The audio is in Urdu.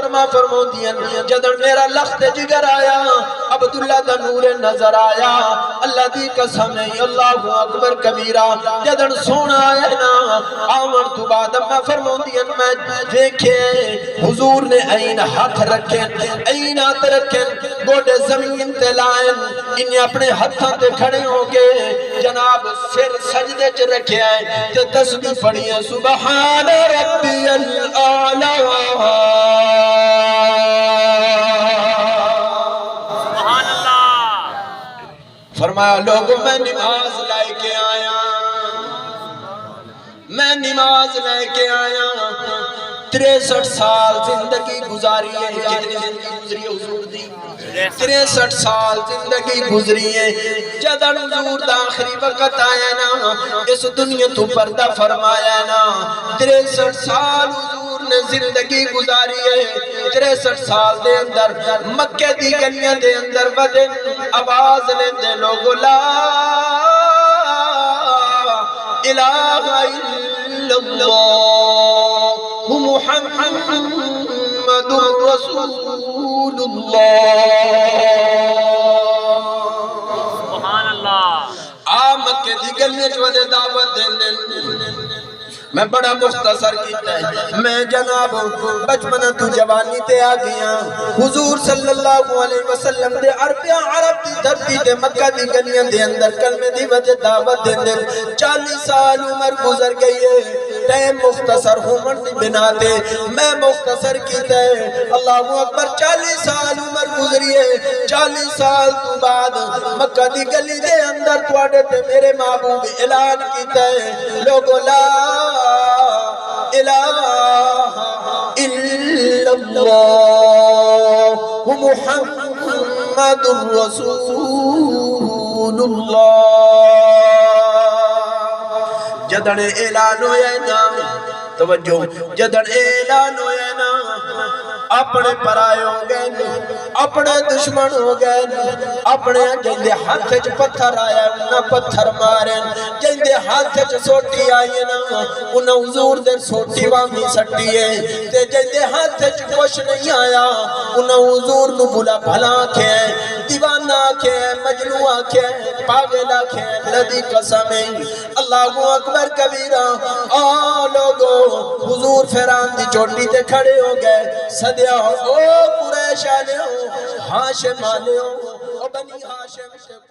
محترمہ فرماندیاں جدن میرا لخت جگر آیا عبداللہ دا نور نظر آیا اللہ دی قسم ہے اللہ اکبر کبیرہ جدن سونا آیا نا آمن تو بعد میں فرماندیاں میں دیکھے حضور نے این ہاتھ رکھیں این ہاتھ رکھیں گوڑے زمین تے لائیں انہیں اپنے ہاتھاں تے کھڑے ہو کے جناب سر سجدے چ رکھے آئے تے تسبیح پڑھی ہے سبحان ربی العالی سبحان اللہ فرمایا لوگوں میں نماز لائے کے آیا میں نماز لائے کے آیا 63 سال زندگی گزاری ہے کتنی زندگی گزری ہے حضور دی 63 سال زندگی گزری ہے جدن حضور دا آخری وقت آیا نا اس دنیا تو پردہ فرمایا نا 63 سال حضور نے زندگی گزاری ہے 63 سال دے اندر مکہ دی گلیاں دے اندر بدن آواز لیندے لوگو لا الہ الا اللہ محمد رسول اللہ سبحان اللہ مکہ دی گلیاں چ ودے دعوت دین میں بڑا مختصر کیتا ہے میں جناب بچپنا تو جوانی تے آ گیا حضور صلی اللہ علیہ وسلم دے عربیاں عرب دی دھرتی تے مکہ دی گلیاں دے اندر کلمے دی وجہ دعوت دین 40 سال عمر گزر گئی ہے ٹائم مختصر ہومن دی بنا تے میں مختصر کیتا ہے اللہ اکبر 40 سال عمر گزری ہے 40 سال تو بعد مکہ دی گلی دے اندر تواڈے تے میرے محبوب اعلان کیتا ہے لوگو لا الہ الا اللہ محمد رسول اللہ جدن اعلان ہویا نا توجہ جدن اعلان ہویا نا اپنے پرائے ہو گئے اپنے دشمن ہو گئے اپنے جندے ہاتھ چ پتھر آیا انہاں پتھر مارے جندے ہاتھ چ سوٹی آئی نا انہاں حضور دے سوٹی وانگی سٹی ہے تے جندے ہاتھ چ کچھ نہیں آیا انہاں حضور نو بلا بھلا کے دیوانہ آکھے مجنوں آکھے پاگل آکھے لدی قسم اللہ اکبر کبیرہ آ لوگو حضور فیران دی چوٹی تے کھڑے ہو گئے صدیہ ہو او قریش آلے ہو ہاشم آلے ہو او بنی ہاشم